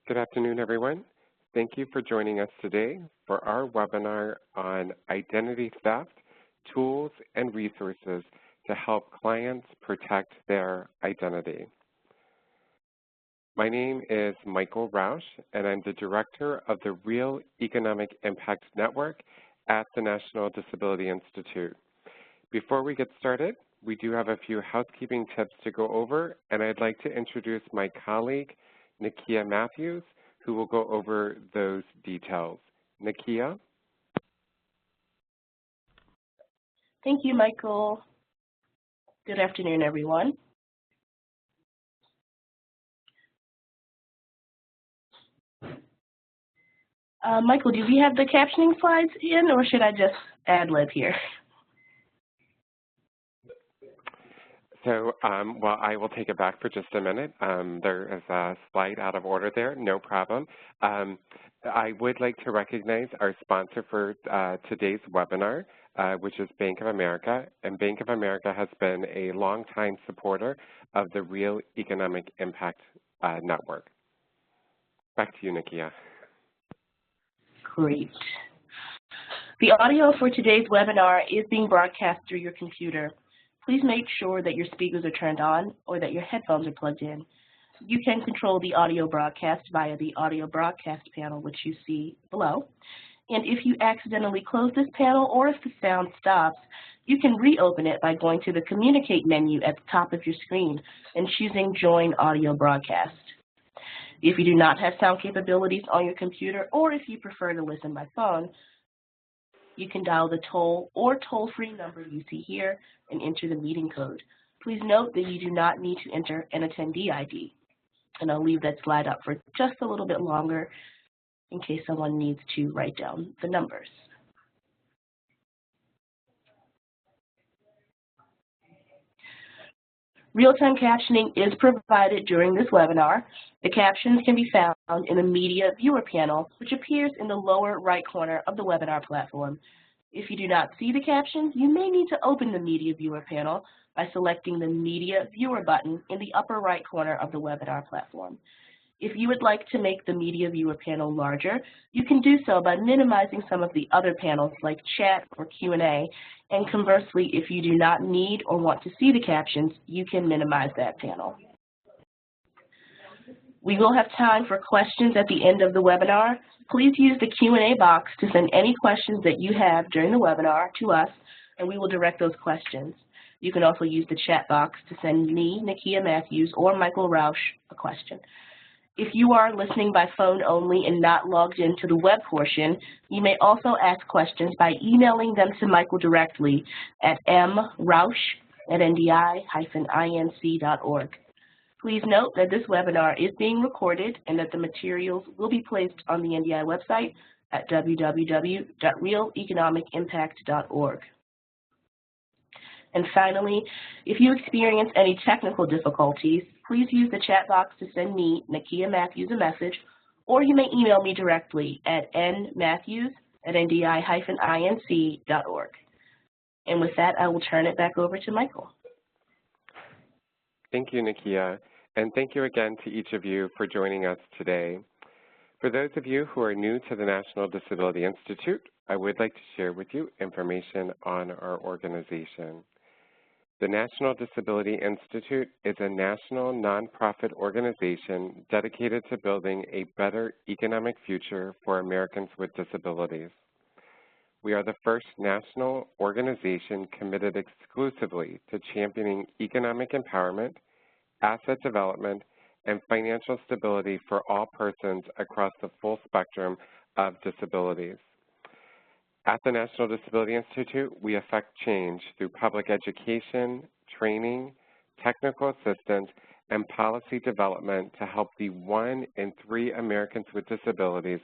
Good afternoon, everyone. Thank you for joining us today for our webinar on identity theft, tools and resources to help clients protect their identity. My name is Michael Rausch, and I'm the Director of the Real Economic Impact Network at the National Disability Institute. Before we get started, we do have a few housekeeping tips to go over, and I'd like to introduce my colleague, Nakia Matthews, who will go over those details. Nakia? Thank you, Michael. Good afternoon, everyone. Michael, do we have the captioning slides in, or should I just ad-lib here? So, well, I will take it back for just a minute. There is a slide out of order there, no problem. I would like to recognize our sponsor for today's webinar, which is Bank of America. And Bank of America has been a longtime supporter of the Real Economic Impact Network. Back to you, Nakia. Great. The audio for today's webinar is being broadcast through your computer. Please make sure that your speakers are turned on or that your headphones are plugged in. You can control the audio broadcast via the audio broadcast panel, which you see below. And if you accidentally close this panel or if the sound stops, you can reopen it by going to the Communicate menu at the top of your screen and choosing Join Audio Broadcast. If you do not have sound capabilities on your computer, or if you prefer to listen by phone, you can dial the toll or toll-free number you see here and enter the meeting code. Please note that you do not need to enter an attendee ID. And I'll leave that slide up for just a little bit longer in case someone needs to write down the numbers. Real-time captioning is provided during this webinar. The captions can be found in the Media Viewer panel, which appears in the lower right corner of the webinar platform. If you do not see the captions, you may need to open the Media Viewer panel by selecting the Media Viewer button in the upper right corner of the webinar platform. If you would like to make the Media Viewer panel larger, you can do so by minimizing some of the other panels like chat or Q&A, and conversely, if you do not need or want to see the captions, you can minimize that panel. We will have time for questions at the end of the webinar. Please use the Q&A box to send any questions that you have during the webinar to us, and we will direct those questions. You can also use the chat box to send me, Nakia Matthews, or Michael Rausch a question. If you are listening by phone only and not logged into the web portion, you may also ask questions by emailing them to Michael directly at mrausch@ndi-inc.org. Please note that this webinar is being recorded and that the materials will be placed on the NDI website at www.realeconomicimpact.org. And finally, if you experience any technical difficulties, please use the chat box to send me, Nakia Matthews, a message, or you may email me directly at nmatthews@ndi-inc.org. And with that, I will turn it back over to Michael. Thank you, Nakia, and thank you again to each of you for joining us today. For those of you who are new to the National Disability Institute, I would like to share with you information on our organization. The National Disability Institute is a national nonprofit organization dedicated to building a better economic future for Americans with disabilities. We are the first national organization committed exclusively to championing economic empowerment, asset development, and financial stability for all persons across the full spectrum of disabilities. At the National Disability Institute, we affect change through public education, training, technical assistance, and policy development to help the 1 in 3 Americans with disabilities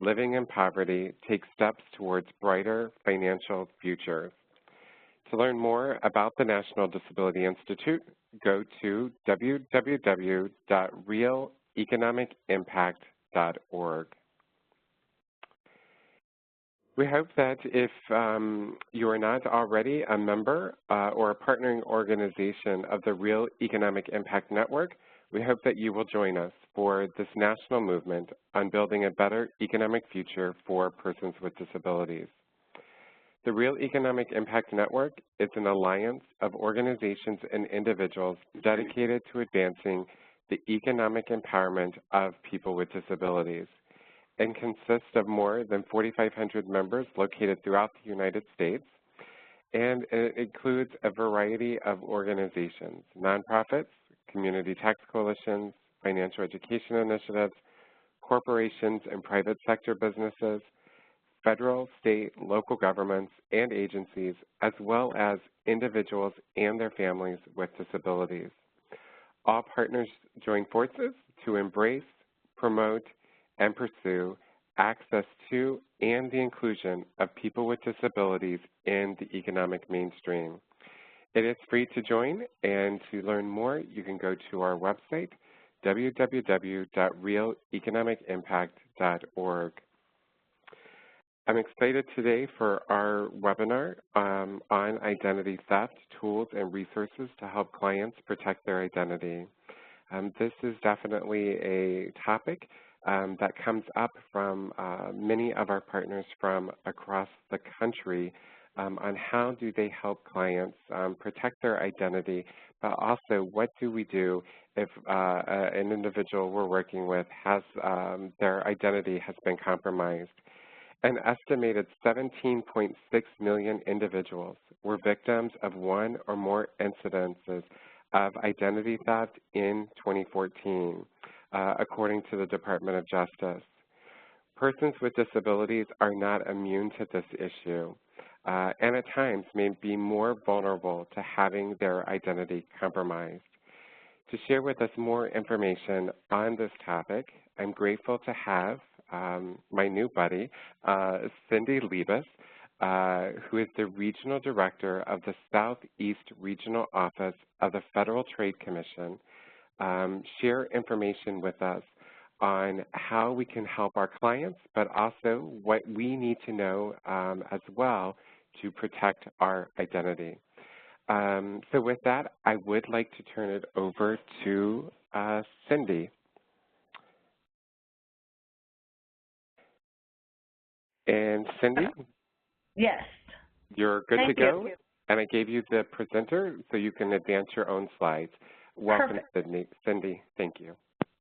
living in poverty take steps towards brighter financial futures. To learn more about the National Disability Institute, go to www.realeconomicimpact.org. We hope that if you are not already a member or a partnering organization of the Real Economic Impact Network, We hope that you will join us for this national movement on building a better economic future for persons with disabilities. The Real Economic Impact Network is an alliance of organizations and individuals dedicated to advancing the economic empowerment of people with disabilities, and consists of more than 4,500 members located throughout the United States, and it includes a variety of organizations, nonprofits, community tax coalitions, financial education initiatives, corporations and private sector businesses, federal, state, local governments, and agencies, as well as individuals and their families with disabilities. All partners join forces to embrace, promote, and pursue access to and the inclusion of people with disabilities in the economic mainstream. It is free to join, and to learn more, you can go to our website, www.realeconomicimpact.org. I'm excited today for our webinar on identity theft, tools and resources to help clients protect their identity. This is definitely a topic that comes up from many of our partners from across the country on how do they help clients protect their identity, but also what do we do if an individual we're working with has their identity has been compromised. An estimated 17.6 million individuals were victims of one or more incidences of identity theft in 2014, according to the Department of Justice. Persons with disabilities are not immune to this issue, and at times may be more vulnerable to having their identity compromised. To share with us more information on this topic, I'm grateful to have my new buddy, Cindy Liebes, who is the Regional Director of the Southeast Regional Office of the Federal Trade Commission, share information with us on how we can help our clients, but also what we need to know as well to protect our identity. So with that, I would like to turn it over to Cindy. And Cindy? Yes. You're good to go? Thank you. And I gave you the presenter so you can advance your own slides. Welcome, Cindy. Thank you.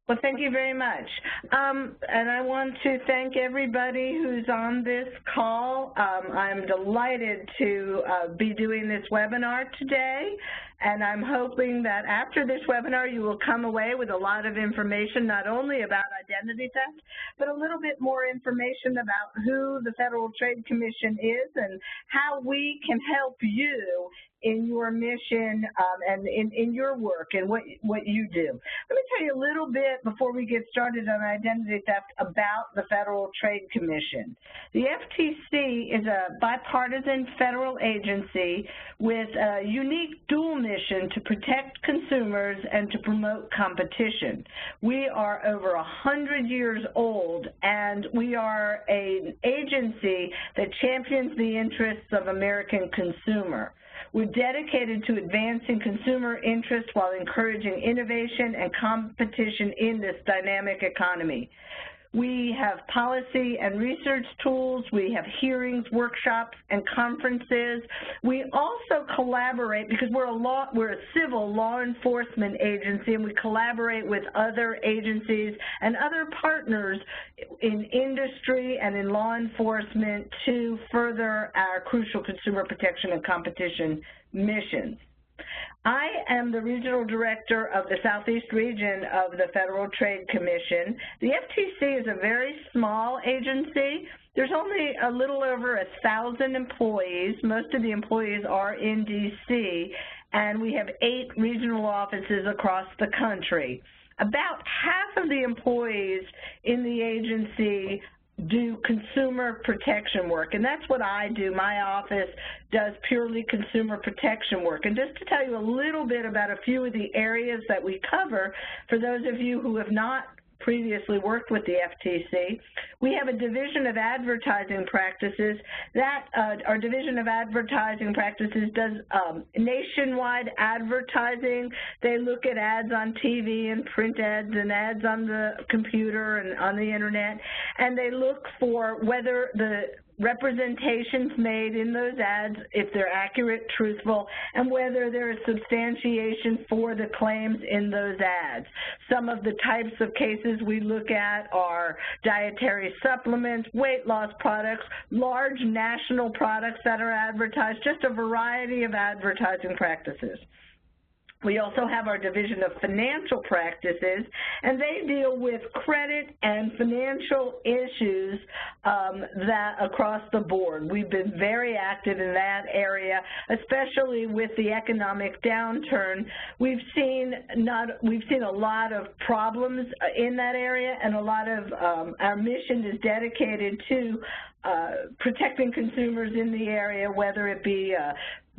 Well, thank you very much. And I want to thank everybody who's on this call. I'm delighted to be doing this webinar today, and I'm hoping that after this webinar you will come away with a lot of information, not only about identity theft, but a little bit more information about who the Federal Trade Commission is and how we can help you in your mission and in your work and what you do. Let me tell you a little bit before we get started on identity theft about the Federal Trade Commission. The FTC is a bipartisan federal agency with a unique dual mission to protect consumers and to promote competition. We are over 100 years old, and we are an agency that champions the interests of American consumer. We're dedicated to advancing consumer interests while encouraging innovation and competition in this dynamic economy. We have policy and research tools. We have hearings, workshops, and conferences. We also collaborate because we're a civil law enforcement agency, and we collaborate with other agencies and other partners in industry and in law enforcement to further our crucial consumer protection and competition missions. I am the Regional Director of the Southeast Region of the Federal Trade Commission. The FTC is a very small agency. There's only a little over 1,000 employees. Most of the employees are in D.C., and we have 8 regional offices across the country. About half of the employees in the agency do consumer protection work, and that's what I do. My office does purely consumer protection work. And just to tell you a little bit about a few of the areas that we cover, for those of you who have not previously worked with the FTC. We have a division of advertising practices. Our division of advertising practices does nationwide advertising. They look at ads on TV and print ads and ads on the computer and on the internet, and they look for whether the representations made in those ads, if they're accurate, truthful, and whether there is substantiation for the claims in those ads. Some of the types of cases we look at are dietary supplements, weight loss products, large national products that are advertised, just a variety of advertising practices. We also have our division of financial practices, and they deal with credit and financial issues that across the board. We've been very active in that area, especially with the economic downturn. We've seen a lot of problems in that area, and a lot of our mission is dedicated to protecting consumers in the area, whether it be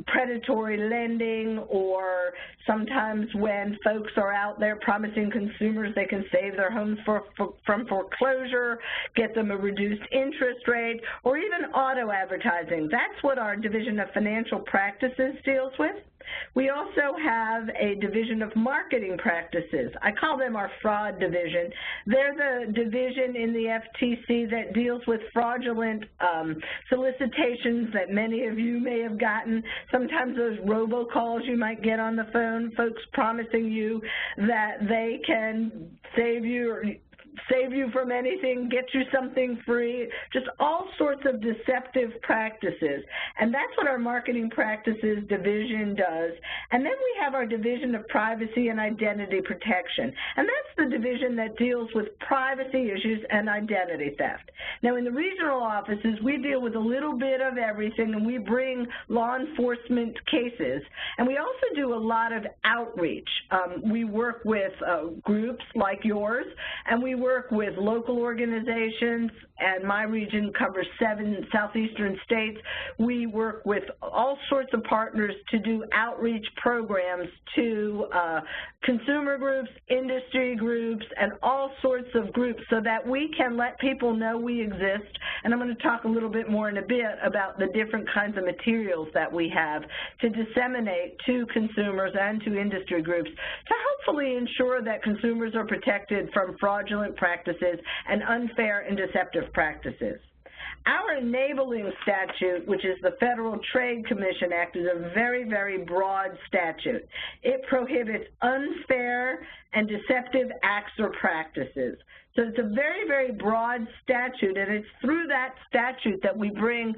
predatory lending, or sometimes when folks are out there promising consumers they can save their homes from foreclosure, get them a reduced interest rate, or even auto advertising. That's what our division of financial practices deals with. We also have a division of marketing practices. I call them our fraud division. They're the division in the FTC that deals with fraudulent solicitations that many of you may have gotten. Sometimes those robocalls you might get on the phone, folks promising you that they can save you from anything, get you something free, just all sorts of deceptive practices. And that's what our marketing practices division does. And then we have our division of privacy and identity protection. And that's the division that deals with privacy issues and identity theft. Now, in the regional offices, we deal with a little bit of everything, and we bring law enforcement cases. And we also do a lot of outreach. We work with groups like yours, and we work with local organizations, and my region covers 7 southeastern states. We work with all sorts of partners to do outreach programs to consumer groups, industry groups, and all sorts of groups so that we can let people know we exist. And I'm going to talk a little bit more in a bit about the different kinds of materials that we have to disseminate to consumers and to industry groups to hopefully ensure that consumers are protected from fraudulent practices and unfair and deceptive practices. Our enabling statute, which is the Federal Trade Commission Act, is a very, very broad statute. It prohibits unfair and deceptive acts or practices. So it's a very, very broad statute, and it's through that statute that we bring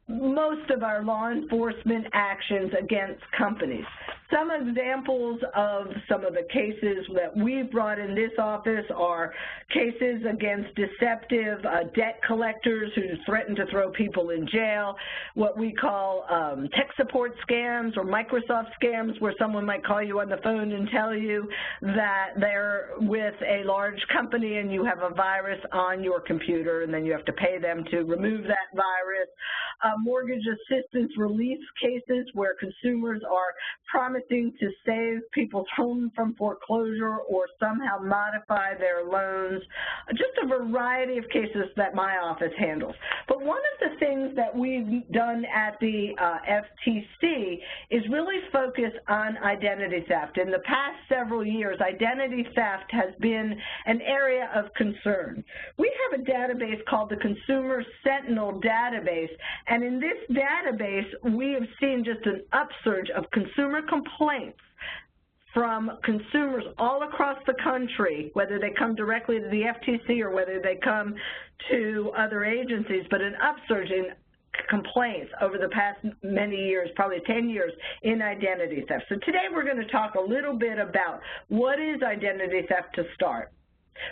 most of our law enforcement actions against companies. Some examples of some of the cases that we've brought in this office are cases against deceptive debt collectors who threaten to throw people in jail, what we call tech support scams or Microsoft scams, where someone might call you on the phone and tell you that they're with a large company and you have a virus on your computer, and then you have to pay them to remove that virus. Mortgage assistance release cases where consumers are promising to save people's homes from foreclosure or somehow modify their loans, just a variety of cases that my office handles. But one of the things that we've done at the FTC is really focus on identity theft. In the past several years, identity theft has been an area of concern. We have a database called the Consumer Sentinel database, and in this database, we have seen just an upsurge of consumer complaints from consumers all across the country, whether they come directly to the FTC or whether they come to other agencies, but an upsurge in complaints over the past many years, probably 10 years, in identity theft. So today we're going to talk a little bit about what is identity theft to start.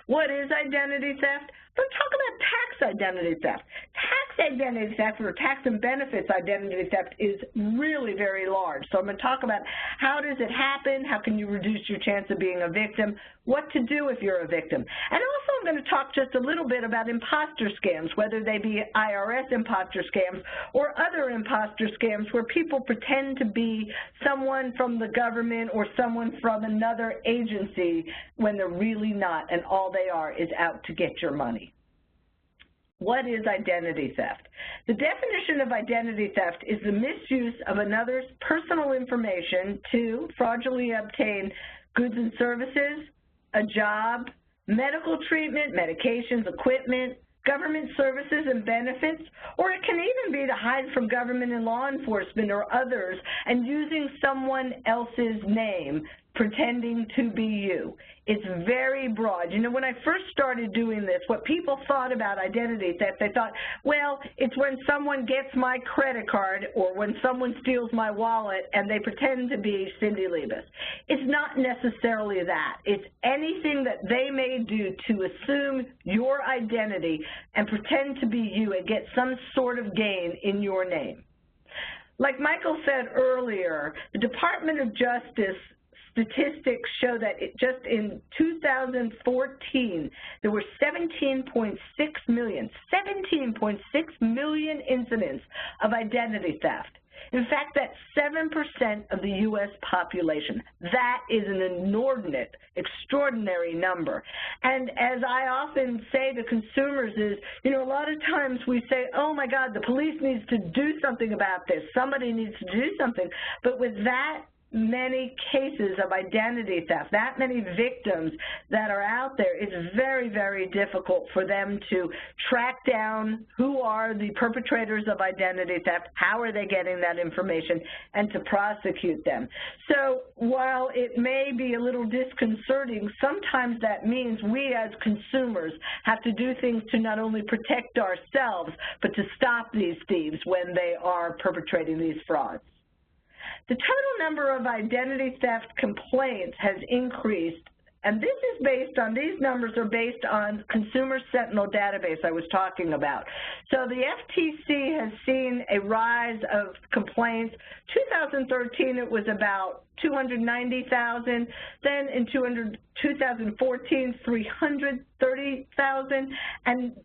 What is identity theft? Let's talk about tax identity theft. Tax identity theft, or tax and benefits identity theft, is really very large. So I'm going to talk about how does it happen, how can you reduce your chance of being a victim, what to do if you're a victim. And also I'm going to talk just a little bit about imposter scams, whether they be IRS imposter scams or other imposter scams where people pretend to be someone from the government or someone from another agency when they're really not, and all they are is out to get your money. What is identity theft? The definition of identity theft is the misuse of another's personal information to fraudulently obtain goods and services, a job, medical treatment, medications, equipment, government services and benefits, or it can even be to hide from government and law enforcement or others and using someone else's name, pretending to be you. It's very broad. You know, when I first started doing this, what people thought about identity theft, they thought, well, it's when someone gets my credit card or when someone steals my wallet and they pretend to be Cindy Liebes. It's not necessarily that. It's anything that they may do to assume your identity and pretend to be you and get some sort of gain in your name. Like Michael said earlier, the Department of Justice statistics show that just in 2014, there were 17.6 million incidents of identity theft. In fact, that's 7% of the U.S. population. That is an inordinate, extraordinary number. And as I often say to consumers is, you know, a lot of times we say, oh my God, the police needs to do something about this. Somebody needs to do something. But with that many cases of identity theft, that many victims that are out there, it's very, very difficult for them to track down who are the perpetrators of identity theft, how are they getting that information, and to prosecute them. So while it may be a little disconcerting, sometimes that means we as consumers have to do things to not only protect ourselves, but to stop these thieves when they are perpetrating these frauds. The total number of identity theft complaints has increased, and this is based on, these numbers are based on Consumer Sentinel database I was talking about. So the FTC has seen a rise of complaints. 2013 it was about 290,000, then in 2014 330,000, and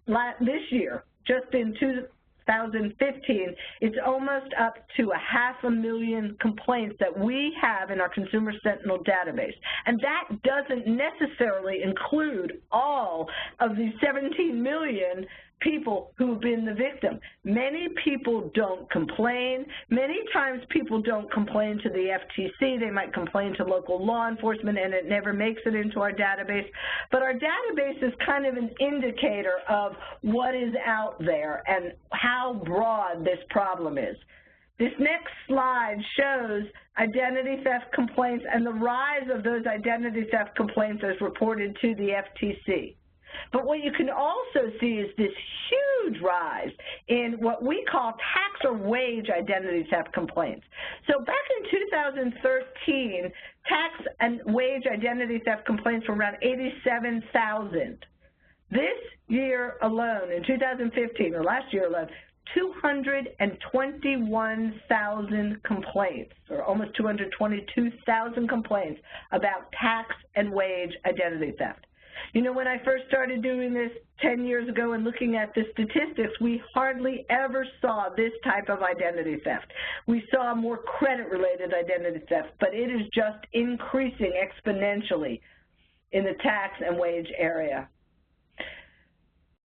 this year, just in 2015, it's almost up to 500,000 complaints that we have in our Consumer Sentinel database. And that doesn't necessarily include all of the 17 million people who've been the victim. Many people don't complain. Many times people don't complain to the FTC. They might complain to local law enforcement and it never makes it into our database. But our database is kind of an indicator of what is out there and how broad this problem is. This next slide shows identity theft complaints and the rise of those identity theft complaints as reported to the FTC. But what you can also see is this huge rise in what we call tax or wage identity theft complaints. So back in 2013, tax and wage identity theft complaints were around 87,000. This year alone, in 2015, or last year alone, 221,000 complaints, or almost 222,000 complaints about tax and wage identity theft. You know, when I first started doing this 10 years ago and looking at the statistics, we hardly ever saw this type of identity theft. We saw more credit-related identity theft, but it is just increasing exponentially in the tax and wage area.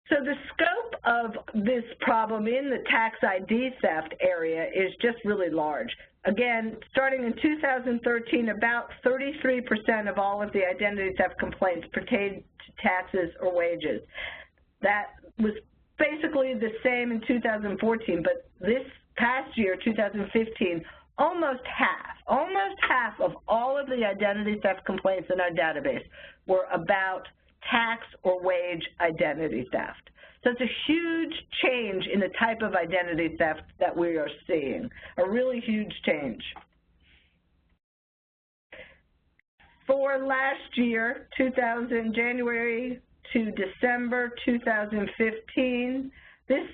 So the scope of this problem in the tax ID theft area is just really large. Again, starting in 2013, about 33% of all of the identity theft complaints pertained to taxes or wages. That was basically the same in 2014, but this past year, 2015, almost half of all of the identity theft complaints in our database were about tax or wage identity theft. So it's a huge change in the type of identity theft that we are seeing, a really huge change. For last year, January to December 2015, this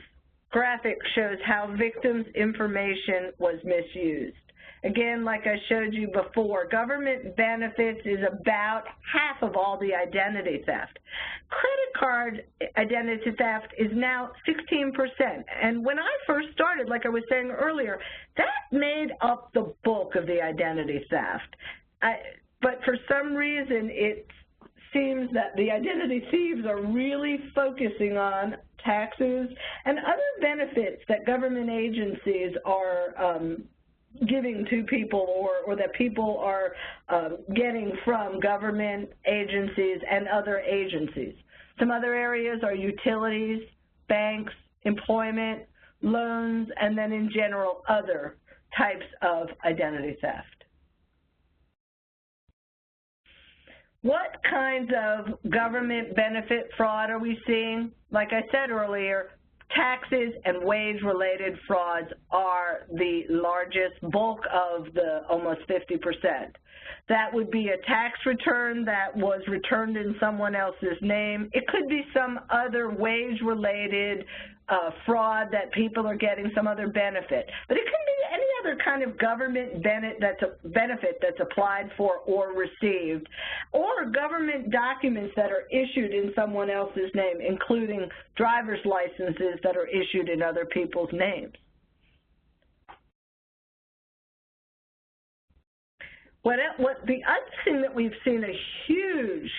graphic shows how victims' information was misused. Again, like I showed you before, government benefits is about half of all the identity theft. Credit card identity theft is now 16%. And when I first started, like I was saying earlier, that made up the bulk of the identity theft. But for some reason, it seems that the identity thieves are really focusing on taxes and other benefits that government agencies are giving to people or that people are getting from government agencies and other agencies. Some other areas are utilities, banks, employment, loans, and then in general other types of identity theft. What kinds of government benefit fraud are we seeing? Like I said earlier, taxes and wage-related frauds are the largest bulk of the almost 50%. That would be a tax return that was returned in someone else's name. It could be some other wage-related fraud that people are getting some other benefit. But it could be any other kind of government benefit that's applied for or received, or government documents that are issued in someone else's name, including driver's licenses that are issued in other people's names. What the other thing that we've seen a huge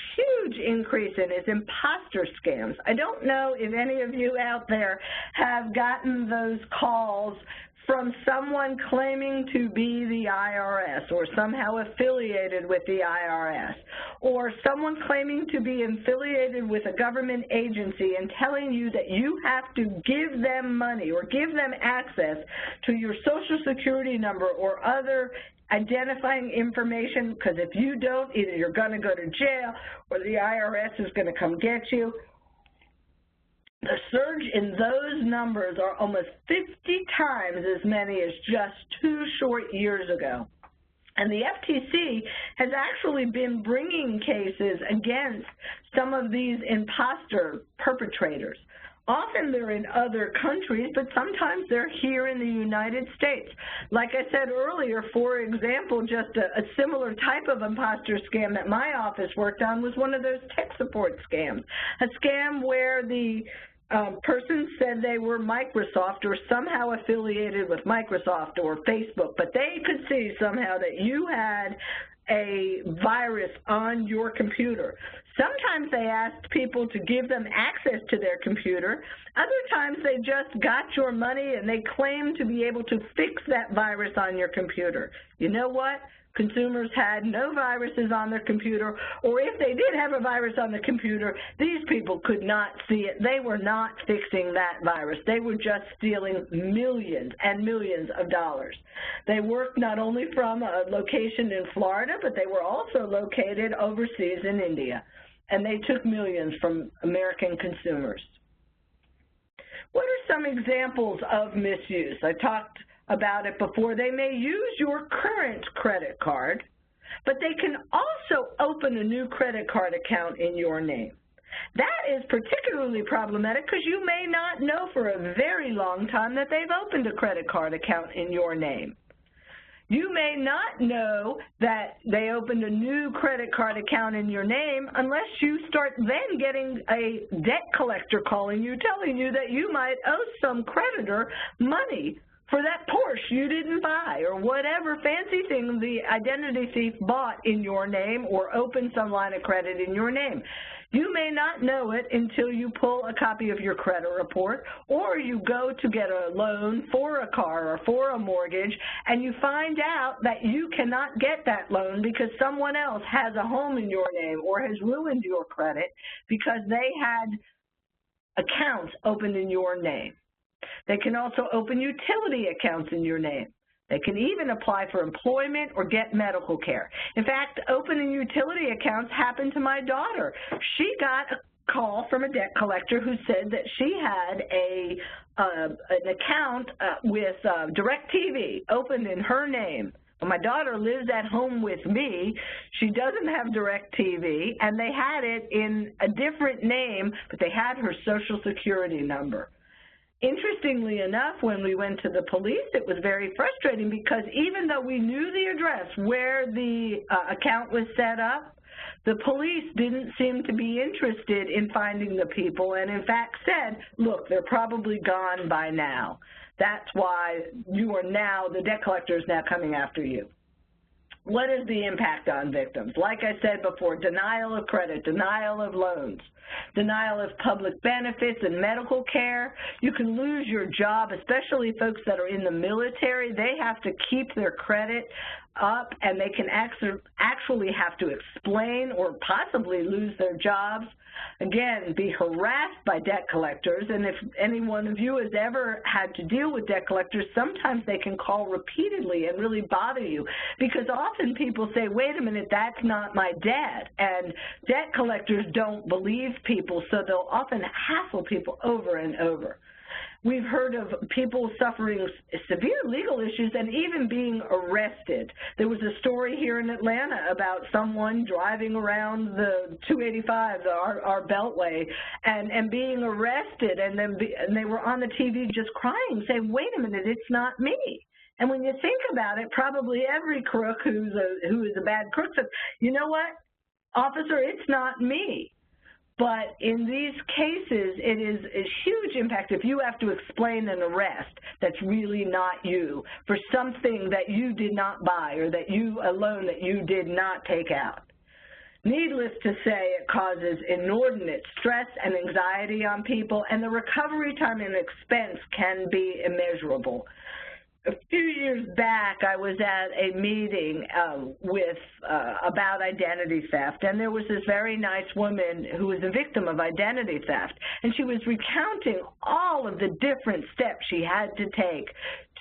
increase in is imposter scams. I don't know if any of you out there have gotten those calls from someone claiming to be the IRS or somehow affiliated with the IRS, or someone claiming to be affiliated with a government agency and telling you that you have to give them money or give them access to your Social Security number or other identifying information, because if you don't, either you're going to go to jail or the IRS is going to come get you. The surge in those numbers are almost 50 times as many as just 2 short years ago. And the FTC has actually been bringing cases against some of these imposter perpetrators. Often they're in other countries, but sometimes they're here in the United States. Like I said earlier, for example, just a similar type of imposter scam that my office worked on was one of those tech support scams, a scam where the person said they were Microsoft or somehow affiliated with Microsoft or Facebook, but they could see somehow that you had a virus on your computer. Sometimes they asked people to give them access to their computer. Other times they just got your money and they claimed to be able to fix that virus on your computer. You know what? Consumers had no viruses on their computer, or if they did have a virus on the computer, these people could not see it. They were not fixing that virus. They were just stealing millions and millions of dollars. They worked not only from a location in Florida, but they were also located overseas in India, and they took millions from American consumers. What are some examples of misuse? I talked about it before. They may use your current credit card, but they can also open a new credit card account in your name. That is particularly problematic because you may not know for a very long time that they've opened a credit card account in your name. You may not know that they opened a new credit card account in your name unless you start then getting a debt collector calling you, telling you that you might owe some creditor money for that Porsche you didn't buy or whatever fancy thing the identity thief bought in your name or opened some line of credit in your name. You may not know it until you pull a copy of your credit report or you go to get a loan for a car or for a mortgage and you find out that you cannot get that loan because someone else has a home in your name or has ruined your credit because they had accounts opened in your name. They can also open utility accounts in your name. They can even apply for employment or get medical care. In fact, opening utility accounts happened to my daughter. She got a call from a debt collector who said that she had an account with DirecTV opened in her name, Well, my daughter lives at home with me. She doesn't have DirecTV, and they had it in a different name, but they had her Social Security number. Interestingly enough, when we went to the police, it was very frustrating because even though we knew the address where the account was set up, the police didn't seem to be interested in finding the people and, in fact, said, look, they're probably gone by now. That's why the debt collector is now coming after you. What is the impact on victims? Like I said before, denial of credit, denial of loans, denial of public benefits and medical care. You can lose your job, especially folks that are in the military. They have to keep their credit up, and they can actually have to explain or possibly lose their jobs. Again, be harassed by debt collectors, and if any one of you has ever had to deal with debt collectors, sometimes they can call repeatedly and really bother you, because often people say, wait a minute, that's not my debt, and debt collectors don't believe people, so they'll often hassle people over and over. We've heard of people suffering severe legal issues and even being arrested. There was a story here in Atlanta about someone driving around the 285, our beltway, and being arrested, and they were on the TV just crying, saying, wait a minute, it's not me. And when you think about it, probably every crook who is a bad crook says, you know what, officer, it's not me. But in these cases, it is a huge impact if you have to explain an arrest that's really not you for something that you did not buy or a loan that you did not take out. Needless to say, it causes inordinate stress and anxiety on people, and the recovery time and expense can be immeasurable. A few years back, I was at a meeting about identity theft, and there was this very nice woman who was a victim of identity theft, and she was recounting all of the different steps she had to take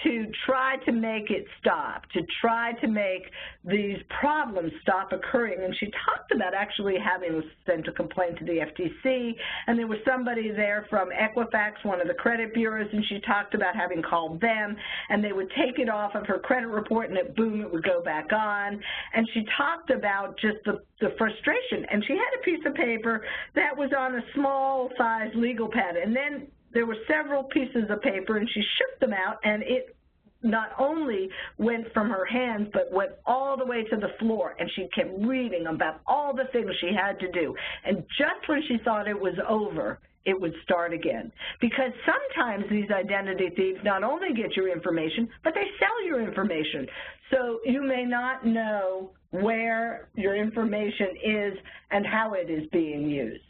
to try to make it stop, to try to make these problems stop occurring. And she talked about actually having sent a complaint to the FTC, and there was somebody there from Equifax, one of the credit bureaus, and she talked about having called them, and they would take it off of her credit report, and boom, it would go back on. And she talked about just the frustration, and she had a piece of paper that was on a small-sized legal pad, and then there were several pieces of paper, and she shook them out, and it not only went from her hands, but went all the way to the floor, and she kept reading about all the things she had to do. And just when she thought it was over, it would start again. Because sometimes these identity thieves not only get your information, but they sell your information. So you may not know where your information is and how it is being used.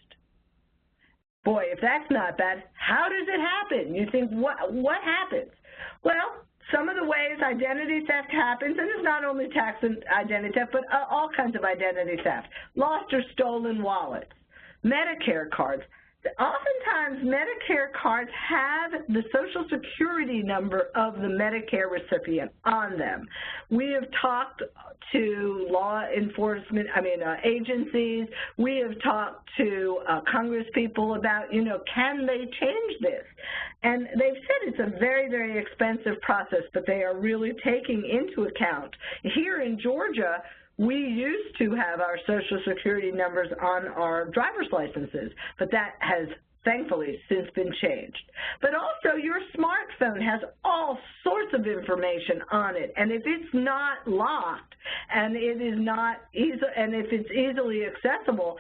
Boy, if that's not bad, how does it happen? You think, what happens? Well, some of the ways identity theft happens, and it's not only tax and identity theft, but all kinds of identity theft. Lost or stolen wallets, Medicare cards. Oftentimes, Medicare cards have the Social Security number of the Medicare recipient on them. We have talked to law enforcement, agencies. We have talked to Congress people about, can they change this? And they've said it's a very, very expensive process, but they are really taking into account. Here in Georgia, we used to have our Social Security numbers on our driver's licenses, but that has thankfully since been changed. But also your smartphone has all sorts of information on it, and if it's not locked and it is not and if it's easily accessible,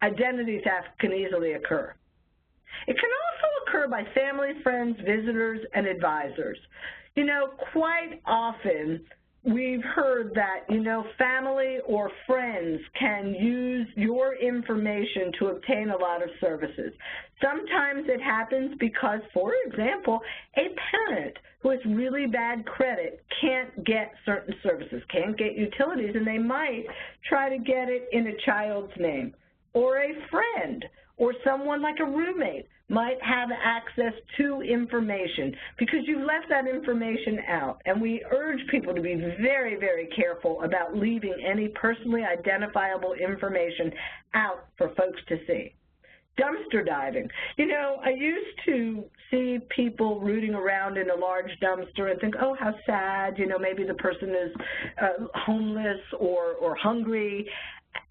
identity theft can easily occur. It can also occur by family, friends, visitors, and advisors. Quite often we've heard that, family or friends can use your information to obtain a lot of services. Sometimes it happens because, for example, a parent who has really bad credit can't get certain services, can't get utilities, and they might try to get it in a child's name. Or a friend or someone like a roommate might have access to information because you've left that information out. And we urge people to be very, very careful about leaving any personally identifiable information out for folks to see. Dumpster diving. You know, I used to see people rooting around in a large dumpster and think, oh, how sad, you know, maybe the person is homeless or hungry.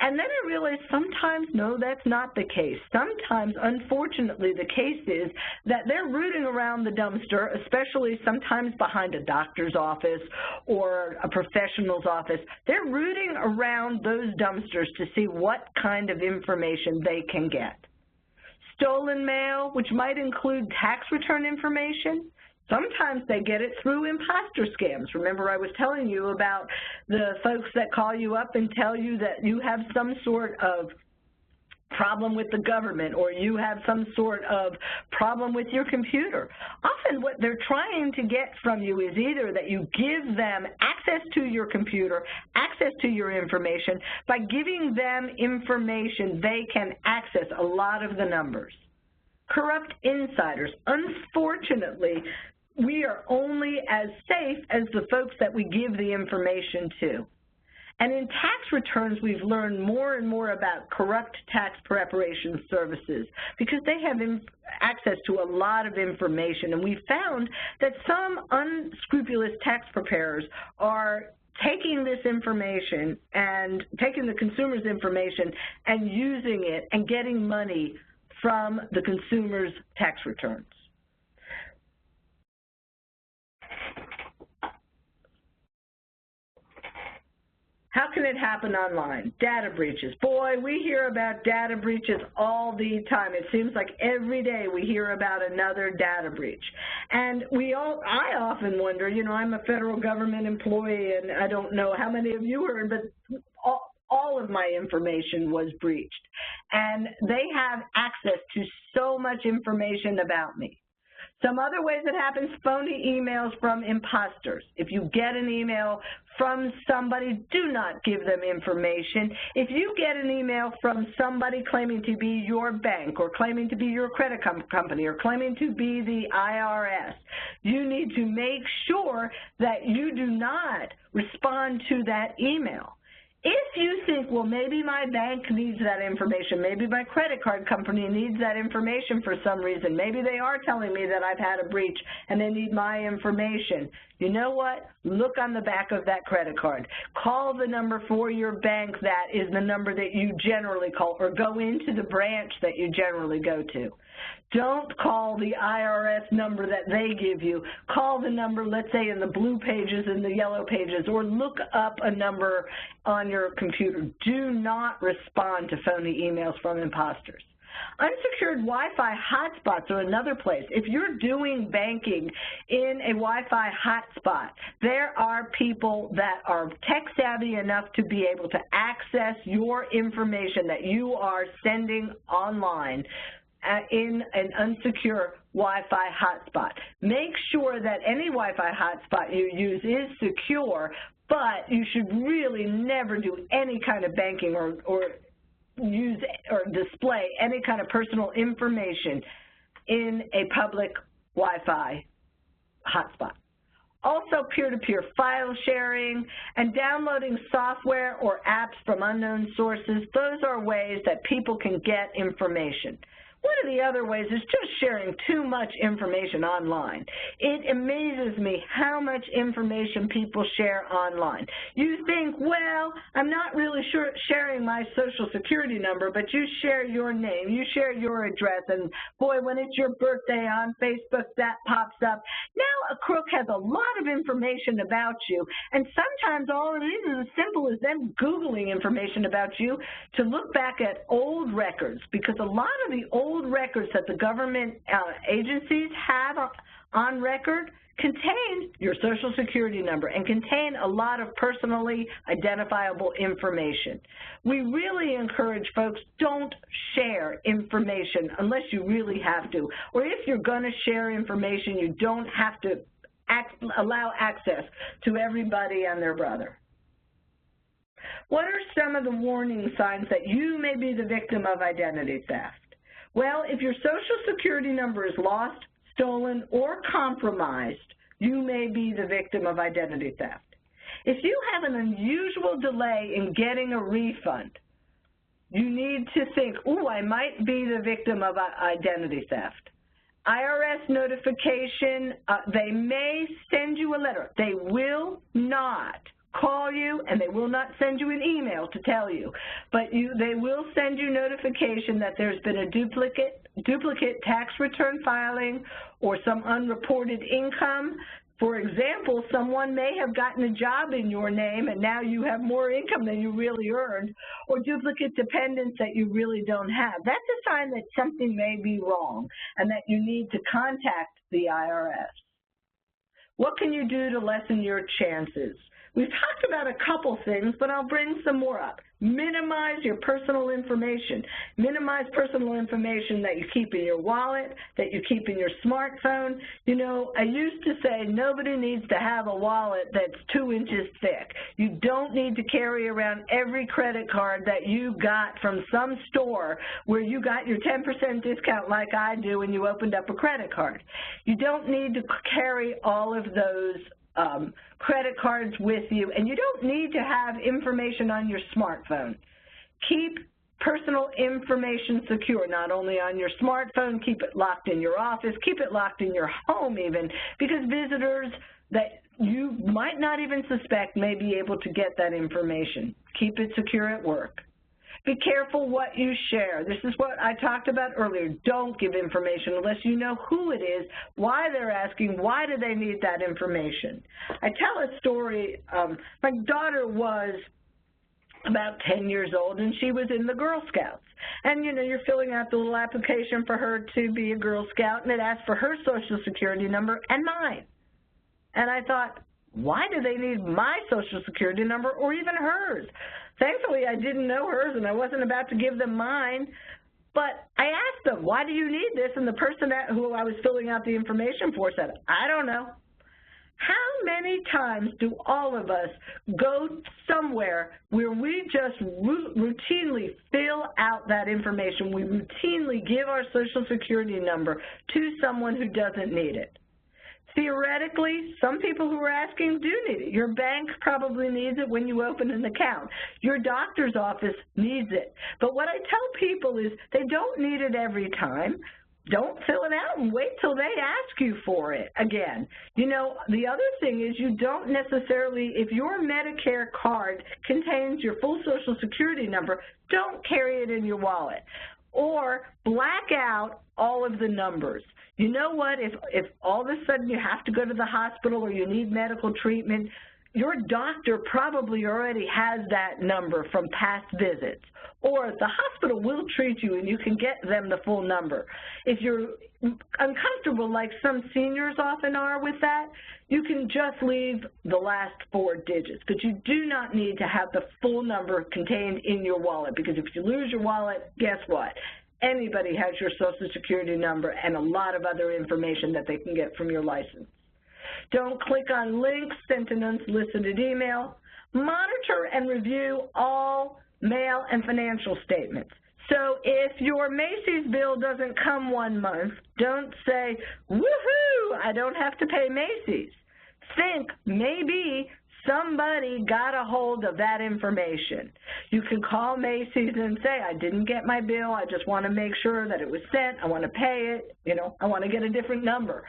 And then I realized sometimes, no, that's not the case. Sometimes, unfortunately, the case is that they're rooting around the dumpster, especially sometimes behind a doctor's office or a professional's office. They're rooting around those dumpsters to see what kind of information they can get. Stolen mail, which might include tax return information. Sometimes they get it through imposter scams. Remember, I was telling you about the folks that call you up and tell you that you have some sort of problem with the government or you have some sort of problem with your computer. Often what they're trying to get from you is either that you give them access to your computer, access to your information. By giving them information, they can access a lot of the numbers. Corrupt insiders. Unfortunately, we are only as safe as the folks that we give the information to. And in tax returns, we've learned more and more about corrupt tax preparation services because they have access to a lot of information. And we found that some unscrupulous tax preparers are taking this information and taking the consumer's information and using it and getting money from the consumer's tax returns. How can it happen online? Data breaches. Boy, we hear about data breaches all the time. It seems like every day we hear about another data breach. And I often wonder, you know, I'm a federal government employee and I don't know how many of you heard, but all of my information was breached. And they have access to so much information about me. Some other ways it happens, phony emails from imposters. If you get an email from somebody, do not give them information. If you get an email from somebody claiming to be your bank or claiming to be your credit company or claiming to be the IRS, you need to make sure that you do not respond to that email. If you think, well, maybe my bank needs that information, maybe my credit card company needs that information for some reason, maybe they are telling me that I've had a breach and they need my information, you know what? Look on the back of that credit card. Call the number for your bank that is the number that you generally call, or go into the branch that you generally go to. Don't call the IRS number that they give you. Call the number, let's say, in the blue pages and the yellow pages, or look up a number on your computer. Do not respond to phony emails from imposters. Unsecured Wi-Fi hotspots are another place. If you're doing banking in a Wi-Fi hotspot, there are people that are tech-savvy enough to be able to access your information that you are sending online in an unsecure Wi-Fi hotspot. Make sure that any Wi-Fi hotspot you use is secure, but you should really never do any kind of banking or use or display any kind of personal information in a public Wi-Fi hotspot. Also, peer-to-peer file sharing and downloading software or apps from unknown sources. Those are ways that people can get information. One of the other ways is just sharing too much information online. It amazes me how much information people share online. You think, well, I'm not really sharing my Social Security number, but you share your name, you share your address, and boy, when it's your birthday on Facebook, that pops up. Now a crook has a lot of information about you, and sometimes all it is as simple as them Googling information about you to look back at old records, because a lot of the old records that the government agencies have on record contain your Social Security number and contain a lot of personally identifiable information. We really encourage folks, don't share information unless you really have to. Or if you're going to share information, you don't have to allow access to everybody and their brother. What are some of the warning signs that you may be the victim of identity theft? Well, if your Social Security number is lost, stolen, or compromised, you may be the victim of identity theft. If you have an unusual delay in getting a refund, you need to think, ooh, I might be the victim of identity theft. IRS notification, they may send you a letter. They will not call you, and they will not send you an email to tell you, but they will send you notification that there's been a duplicate tax return filing or some unreported income. For example, someone may have gotten a job in your name and now you have more income than you really earned, or duplicate dependents that you really don't have. That's a sign that something may be wrong and that you need to contact the IRS. What can you do to lessen your chances? We've talked about a couple things, but I'll bring some more up. Minimize your personal information. Minimize personal information that you keep in your wallet, that you keep in your smartphone. You know, I used to say nobody needs to have a wallet that's 2 inches thick. You don't need to carry around every credit card that you got from some store where you got your 10% discount like I do when you opened up a credit card. You don't need to carry all of those credit cards with you, and you don't need to have information on your smartphone. Keep personal information secure, not only on your smartphone, keep it locked in your office, keep it locked in your home even, because visitors that you might not even suspect may be able to get that information. Keep it secure at work. Be careful what you share. This is what I talked about earlier. Don't give information unless you know who it is, why they're asking, why do they need that information. I tell a story. My daughter was about 10 years old, and she was in the Girl Scouts. And, you know, you're filling out the little application for her to be a Girl Scout, and it asks for her Social Security number and mine. And I thought, why do they need my Social Security number or even hers? Thankfully, I didn't know hers, and I wasn't about to give them mine. But I asked them, why do you need this? And the person who I was filling out the information for said, I don't know. How many times do all of us go somewhere where we just routinely fill out that information? We routinely give our Social Security number to someone who doesn't need it. Theoretically, some people who are asking do need it. Your bank probably needs it when you open an account. Your doctor's office needs it. But what I tell people is they don't need it every time. Don't fill it out and wait till they ask you for it again. You know, the other thing is you don't necessarily, if your Medicare card contains your full Social Security number, don't carry it in your wallet. Or black out all of the numbers. You know what, if all of a sudden you have to go to the hospital or you need medical treatment, your doctor probably already has that number from past visits. Or the hospital will treat you and you can get them the full number. If you're uncomfortable, like some seniors often are with that, you can just leave the last 4 digits. But you do not need to have the full number contained in your wallet, because if you lose your wallet, guess what? Anybody has your Social Security number and a lot of other information that they can get from your license. Don't click on links sent in unsolicited email. Monitor and review all mail and financial statements. So if your Macy's bill doesn't come 1 month, don't say, woohoo, I don't have to pay Macy's. Think maybe somebody got a hold of that information. You can call Macy's and say, I didn't get my bill, I just want to make sure that it was sent, I want to pay it, you know, I want to get a different number.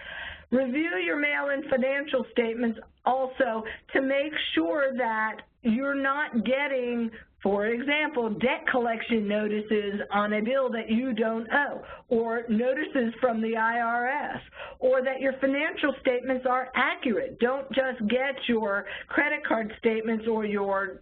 Review your mail-in financial statements also to make sure that you're not getting, for example, debt collection notices on a bill that you don't owe, or notices from the IRS, or that your financial statements are accurate. Don't just get your credit card statements or your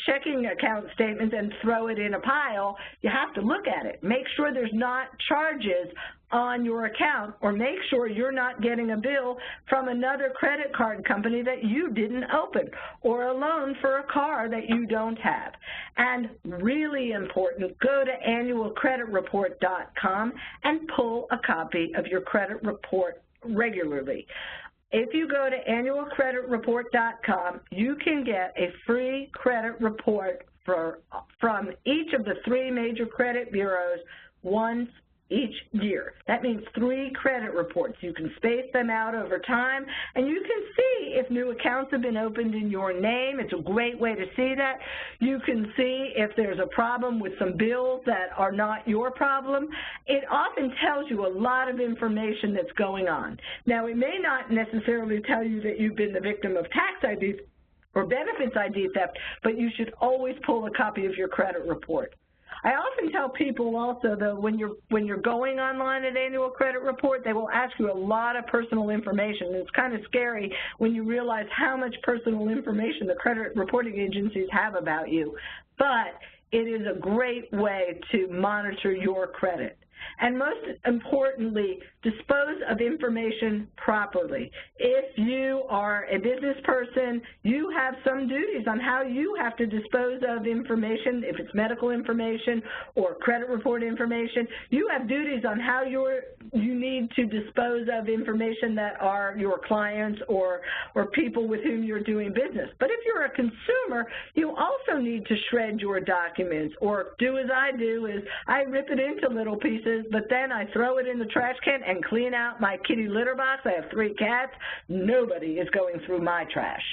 checking account statements and throw it in a pile. You have to look at it. Make sure there's not charges on your account, or make sure you're not getting a bill from another credit card company that you didn't open, or a loan for a car that you don't have. And really important, go to annualcreditreport.com and pull a copy of your credit report regularly. If you go to annualcreditreport.com, you can get a free credit report from each of the 3 major credit bureaus once each year. That means 3 credit reports. You can space them out over time, and you can see if new accounts have been opened in your name. It's a great way to see that. You can see if there's a problem with some bills that are not your problem. It often tells you a lot of information that's going on. Now, it may not necessarily tell you that you've been the victim of tax ID or benefits ID theft, but you should always pull a copy of your credit report. I often tell people also, though, when you're going online at annual credit report, they will ask you a lot of personal information. And it's kind of scary when you realize how much personal information the credit reporting agencies have about you. But it is a great way to monitor your credit. And most importantly, dispose of information properly. If you are a business person, you have some duties on how you have to dispose of information. If it's medical information or credit report information, you have duties on how you need to dispose of information that are your clients or people with whom you're doing business. But if you're a consumer, you also need to shred your documents, or do as I do, is I rip it into little pieces, but then I throw it in the trash can and clean out my kitty litter box. I have 3 cats. Nobody is going through my trash.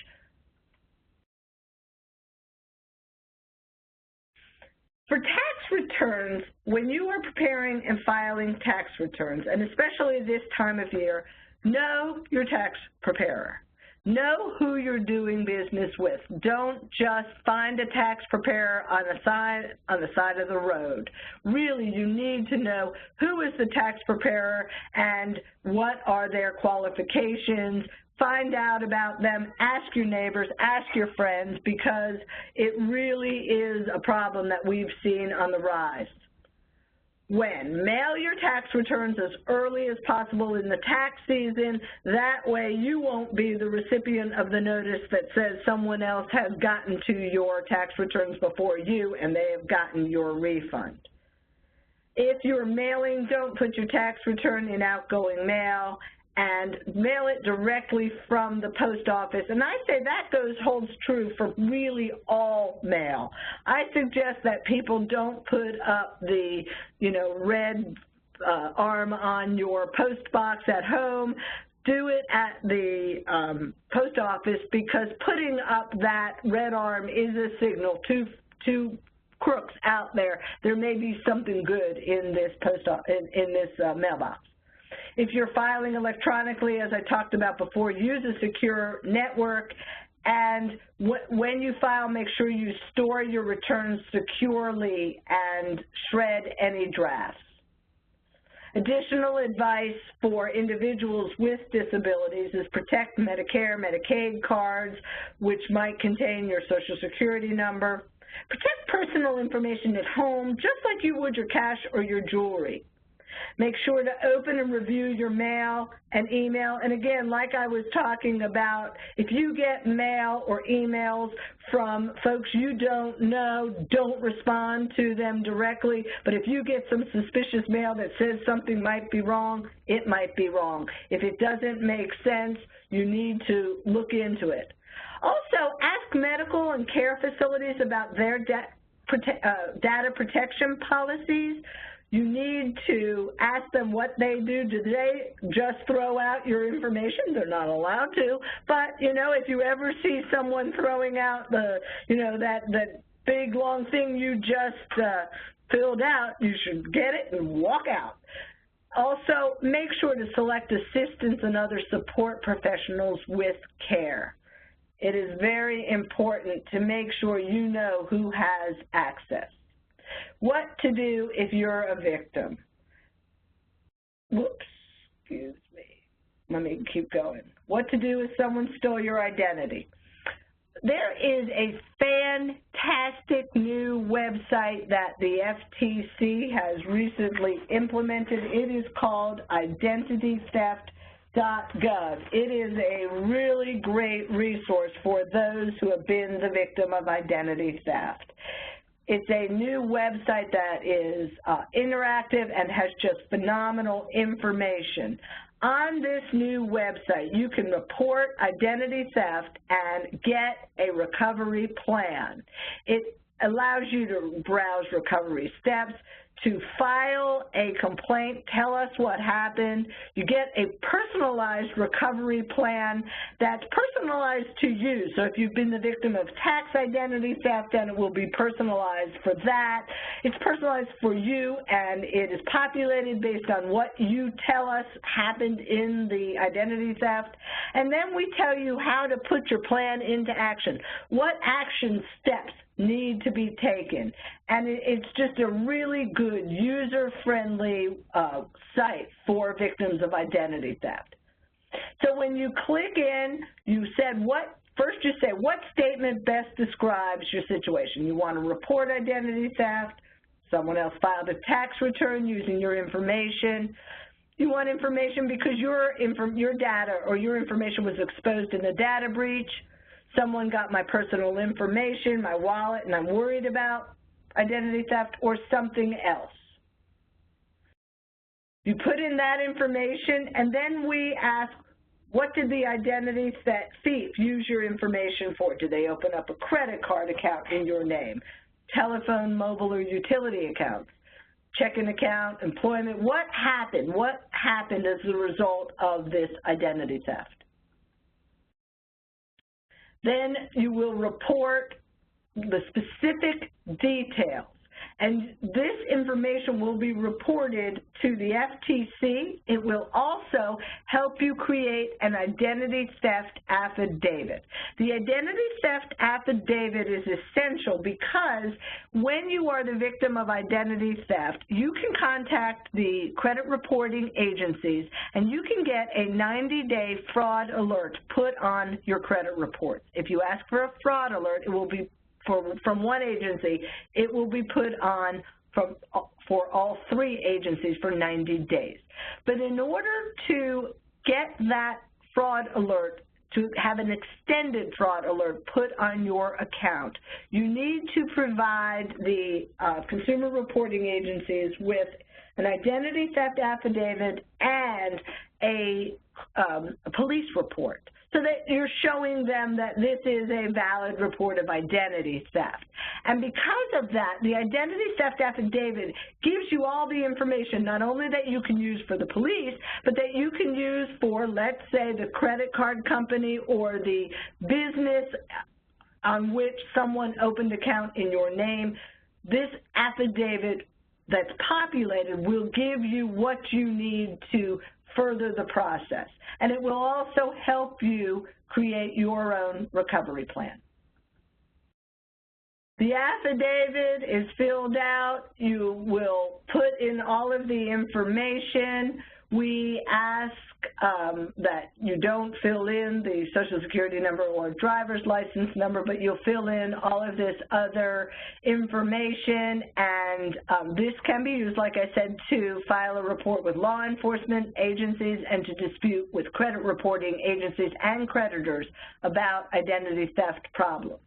For tax returns, when you are preparing and filing tax returns, and especially this time of year, know your tax preparer. Know who you're doing business with. Don't just find a tax preparer on the side of the road. Really, you need to know who is the tax preparer and what are their qualifications. Find out about them, ask your neighbors, ask your friends, because it really is a problem that we've seen on the rise. When? Mail your tax returns as early as possible in the tax season. That way you won't be the recipient of the notice that says someone else has gotten to your tax returns before you and they have gotten your refund. If you're mailing, don't put your tax return in outgoing mail, and mail it directly from the post office. And I say that holds true for really all mail. I suggest that people don't put up the, red arm on your post box at home. Do it at the post office, because putting up that red arm is a signal to crooks out there. There may be something good in this mailbox. If you're filing electronically, as I talked about before, use a secure network. And when you file, make sure you store your returns securely and shred any drafts. Additional advice for individuals with disabilities is protect Medicare, Medicaid cards, which might contain your Social Security number. Protect personal information at home, just like you would your cash or your jewelry. Make sure to open and review your mail and email. And again, like I was talking about, if you get mail or emails from folks you don't know, don't respond to them directly. But if you get some suspicious mail that says something might be wrong, it might be wrong. If it doesn't make sense, you need to look into it. Also, ask medical and care facilities about their data protection policies. You need to ask them what they do. Do they just throw out your information? They're not allowed to. But, if you ever see someone throwing out the, that big, long thing you just filled out, you should get it and walk out. Also, make sure to select assistants and other support professionals with care. It is very important to make sure you know who has access. What to do if you're a victim? Whoops, excuse me. Let me keep going. What to do if someone stole your identity? There is a fantastic new website that the FTC has recently implemented. It is called IdentityTheft.gov. It is a really great resource for those who have been the victim of identity theft. It's a new website that is interactive and has just phenomenal information. On this new website, you can report identity theft and get a recovery plan. It allows you to browse recovery steps. to file a complaint, tell us what happened. You get a personalized recovery plan that's personalized to you. So if you've been the victim of tax identity theft, then it will be personalized for that. It's personalized for you, and it is populated based on what you tell us happened in the identity theft. And then we tell you how to put your plan into action. What action steps need to be taken, and it's just a really good user-friendly site for victims of identity theft. So when you click in, you said first you say what statement best describes your situation. You want to report identity theft, someone else filed a tax return using your information. You want information because your data or your information was exposed in the data breach. Someone got my personal information, my wallet, and I'm worried about identity theft, or something else. You put in that information, and then we ask, what did the identity thief use your information for? Did they open up a credit card account in your name, telephone, mobile, or utility accounts, checking account, employment? What happened? What happened as a result of this identity theft? Then you will report the specific details, and this information will be reported to the FTC. It will also help you create an identity theft affidavit. The identity theft affidavit is essential because when you are the victim of identity theft, you can contact the credit reporting agencies and you can get a 90-day fraud alert put on your credit report. If you ask for a fraud alert, it will be from one agency, it will be put on for all three agencies for 90 days. But in order to get that fraud alert, to have an extended fraud alert put on your account, you need to provide the consumer reporting agencies with an identity theft affidavit and a police report, so that you're showing them that this is a valid report of identity theft. And because of that, the identity theft affidavit gives you all the information, not only that you can use for the police, but that you can use for, let's say, the credit card company or the business on which someone opened an account in your name. This affidavit that's populated will give you what you need to further the process, and it will also help you create your own recovery plan. The affidavit is filled out. You will put in all of the information. We ask that you don't fill in the Social Security number or driver's license number, but you'll fill in all of this other information, and this can be used, like I said, to file a report with law enforcement agencies and to dispute with credit reporting agencies and creditors about identity theft problems.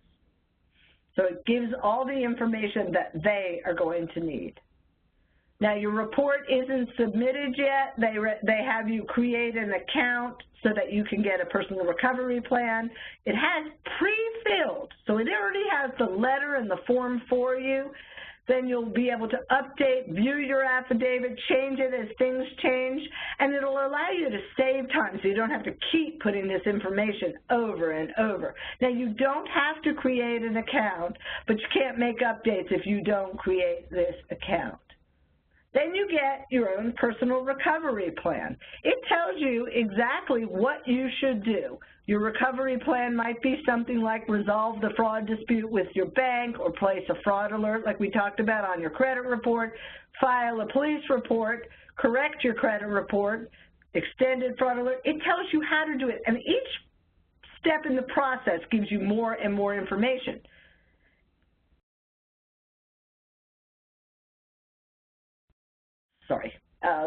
So it gives all the information that they are going to need. Now, your report isn't submitted yet. They have you create an account so that you can get a personal recovery plan. It has pre-filled, so it already has the letter and the form for you. Then you'll be able to update, view your affidavit, change it as things change, and it'll allow you to save time so you don't have to keep putting this information over and over. Now, you don't have to create an account, but you can't make updates if you don't create this account. Then you get your own personal recovery plan. It tells you exactly what you should do. Your recovery plan might be something like resolve the fraud dispute with your bank or place a fraud alert like we talked about on your credit report, file a police report, correct your credit report, extended fraud alert. It tells you how to do it, and each step in the process gives you more and more information. Sorry,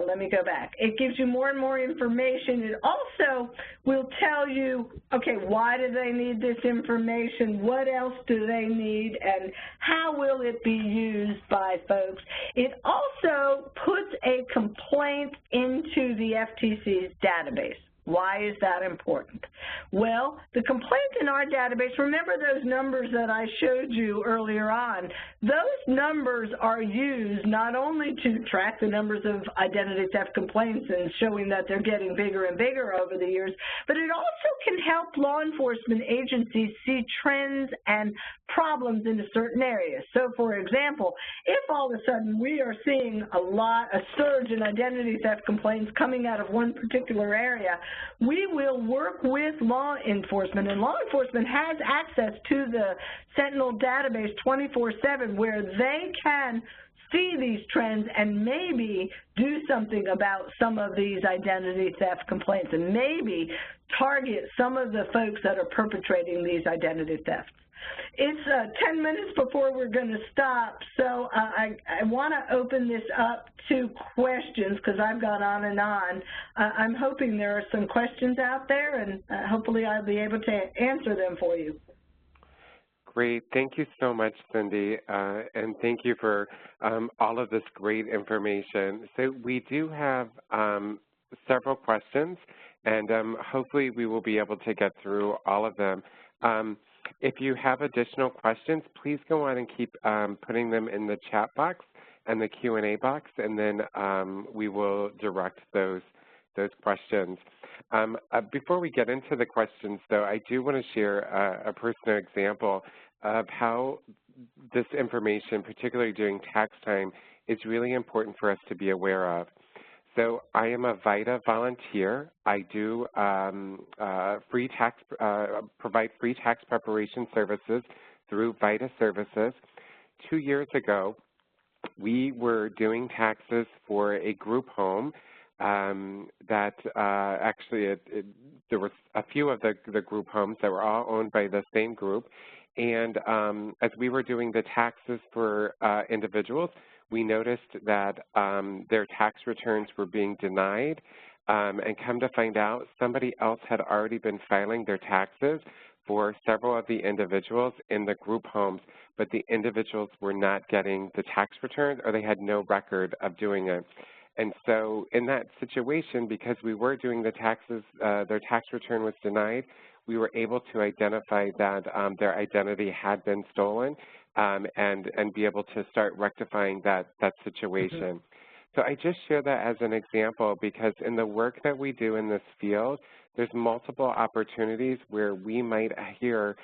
let me go back. It gives you more and more information. It also will tell you, okay, why do they need this information? What else do they need? And how will it be used by folks? It also puts a complaint into the FTC's database. Why is that important? Well, the complaints in our database, remember those numbers that I showed you earlier on, those numbers are used not only to track the numbers of identity theft complaints and showing that they're getting bigger and bigger over the years, but it also can help law enforcement agencies see trends and problems in certain areas. So, for example, if all of a sudden we are seeing a surge in identity theft complaints coming out of one particular area, we will work with law enforcement, and law enforcement has access to the Sentinel database 24/7 where they can see these trends and maybe do something about some of these identity theft complaints and maybe target some of the folks that are perpetrating these identity thefts. It's 10 minutes before we're going to stop, so I want to open this up to questions because I've gone on and on. I'm hoping there are some questions out there, and hopefully I'll be able to answer them for you. Great. Thank you so much, Cindy, and thank you for all of this great information. So we do have several questions, and hopefully we will be able to get through all of them. If you have additional questions, please go on and keep putting them in the chat box and the Q&A box, and then we will direct those questions. Before we get into the questions, though, I do want to share a personal example of how this information, particularly during tax time, is really important for us to be aware of. So I am a VITA volunteer. I do provide free tax preparation services through VITA Services. 2 years ago, we were doing taxes for a group home that actually there was a few of the group homes that were all owned by the same group. And as we were doing the taxes for individuals, we noticed that their tax returns were being denied, and come to find out, somebody else had already been filing their taxes for several of the individuals in the group homes, but the individuals were not getting the tax returns, or they had no record of doing it. And so in that situation, because we were doing the taxes, their tax return was denied, we were able to identify that their identity had been stolen, and be able to start rectifying that situation. So I just share that as an example because in the work that we do in this field, there's multiple opportunities where we might hear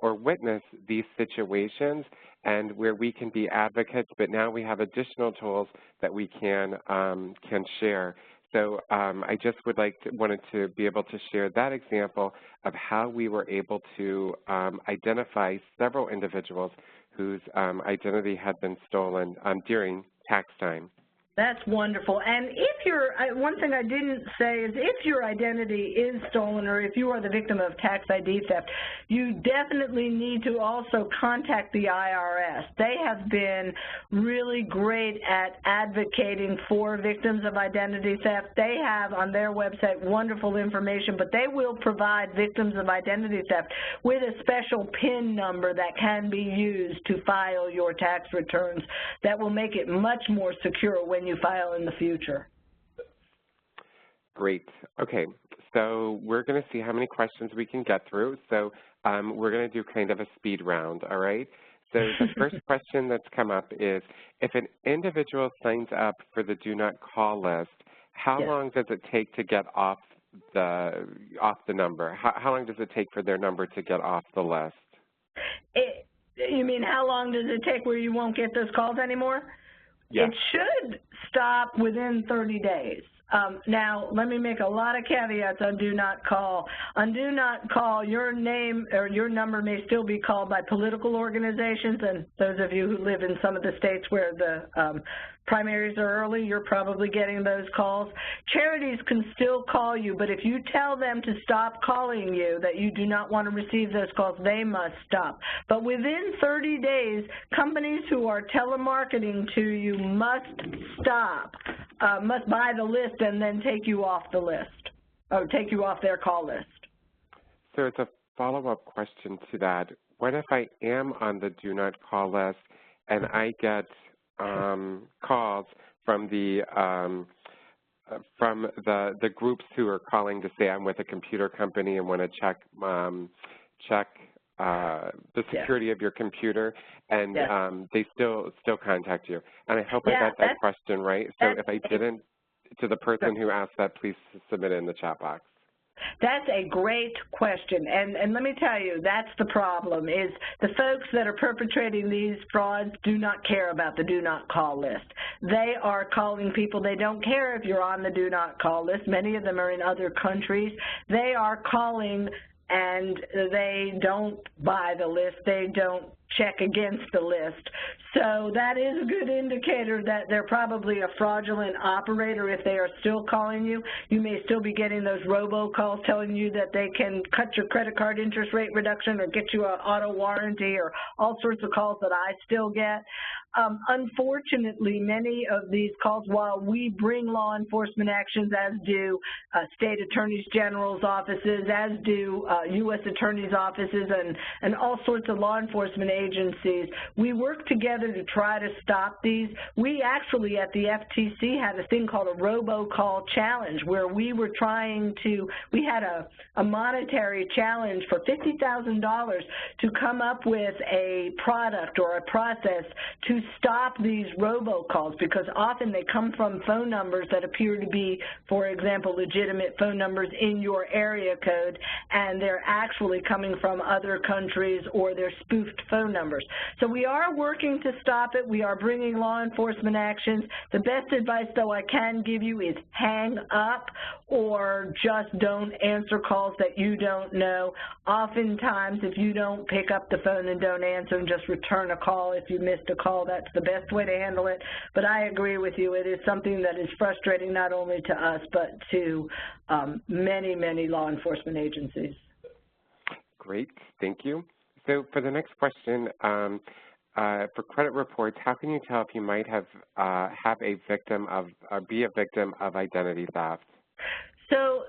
or witness these situations and where we can be advocates, but now we have additional tools that we can share. So I just wanted to be able to share that example of how we were able to identify several individuals whose identity had been stolen during tax time. That's wonderful. And if you're, one thing I didn't say is if your identity is stolen or if you are the victim of tax ID theft, you definitely need to also contact the IRS. They have been really great at advocating for victims of identity theft. They have on their website wonderful information, but they will provide victims of identity theft with a special PIN number that can be used to file your tax returns. That will make it much more secure when you file in the future. Great. Okay, so we're going to see how many questions we can get through. So we're going to do kind of a speed round, all right? So the first question that's come up is, if an individual signs up for the Do Not Call list, how long does it take to get off the number? How long does it take for their number to get off the list? You mean how long does it take where you won't get those calls anymore? Yes. It should stop within 30 days. Now, let me make a lot of caveats on Do Not Call. On Do Not Call, your name or your number may still be called by political organizations, and those of you who live in some of the states where the primaries are early, you're probably getting those calls. Charities can still call you, but if you tell them to stop calling you, that you do not want to receive those calls, they must stop. But within 30 days, companies who are telemarketing to you must stop, must buy the list and then take you off the list, or take you off their call list. So it's a follow-up question to that. What if I am on the Do Not Call list and I get calls from the from the groups who are calling to say I'm with a computer company and want to check the security of your computer, and they still contact you. And I hope I got that question right. So if I didn't, to the person who asked that, please submit it in the chat box. That's a great question, and let me tell you, that's the problem, is the folks that are perpetrating these frauds do not care about the do not call list. They are calling people. They don't care if you're on the do not call list. Many of them are in other countries. They are calling and they don't buy the list. They don't check against the list. So that is a good indicator that they're probably a fraudulent operator if they are still calling you. You may still be getting those robocalls telling you that they can cut your credit card interest rate reduction or get you an auto warranty or all sorts of calls that I still get. Unfortunately, many of these calls, while we bring law enforcement actions, as do state attorneys general's offices, as do U.S. attorneys' offices, and all sorts of law enforcement agencies, we work together to try to stop these. We actually at the FTC had a thing called a robocall challenge, where we were trying to, we had a monetary challenge for $50,000 to come up with a product or a process to stop these robocalls, because often they come from phone numbers that appear to be, for example, legitimate phone numbers in your area code, and they're actually coming from other countries or they're spoofed phone numbers. So we are working to stop it. We are bringing law enforcement actions. The best advice, though, I can give you is hang up or just don't answer calls that you don't know. Oftentimes, if you don't pick up the phone and don't answer and just return a call if you missed a call, that's the best way to handle it. But I agree with you. It is something that is frustrating not only to us but to many, many law enforcement agencies. Great. Thank you. So for the next question, for credit reports, how can you tell if you might have a victim of, be a victim of identity theft? So,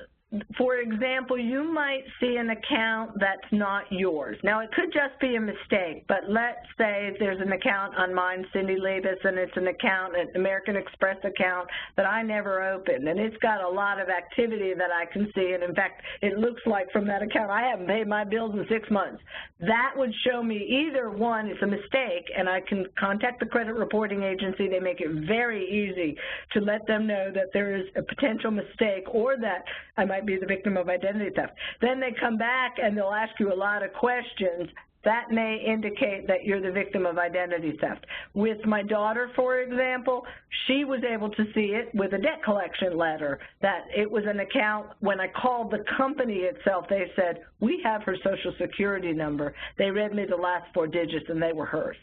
for example, you might see an account that's not yours. Now, it could just be a mistake, but let's say there's an account on mine, Cindy Labus, and it's an account, an American Express account that I never opened, and it's got a lot of activity that I can see, and in fact, it looks like from that account I haven't paid my bills in 6 months. That would show me either, one, it's a mistake, and I can contact the credit reporting agency. They make it very easy to let them know that there is a potential mistake or that I might be the victim of identity theft. Then they come back and they'll ask you a lot of questions. That may indicate that you're the victim of identity theft. With my daughter, for example, she was able to see it with a debt collection letter, that it was an account. When I called the company itself, they said, we have her Social Security number. They read me the last 4 digits and they were hers.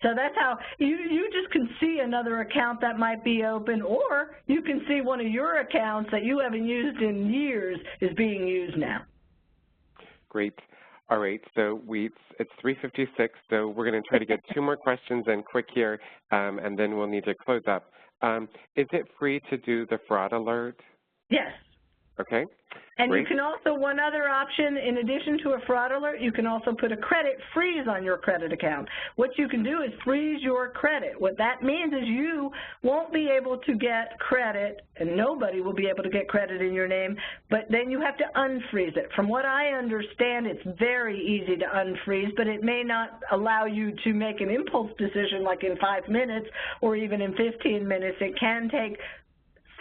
So that's how you just can see another account that might be open, or you can see one of your accounts that you haven't used in years is being used now. Great. All right, so it's 3:56, so we're going to try to get 2 more questions in quick here, and then we'll need to close up. Is it free to do the fraud alert? Yes. Okay. And great. You can also, one other option, in addition to a fraud alert, you can also put a credit freeze on your credit account. What you can do is freeze your credit. What that means is you won't be able to get credit, and nobody will be able to get credit in your name, but then you have to unfreeze it. From what I understand, it's very easy to unfreeze, but it may not allow you to make an impulse decision like in 5 minutes or even in 15 minutes. It can take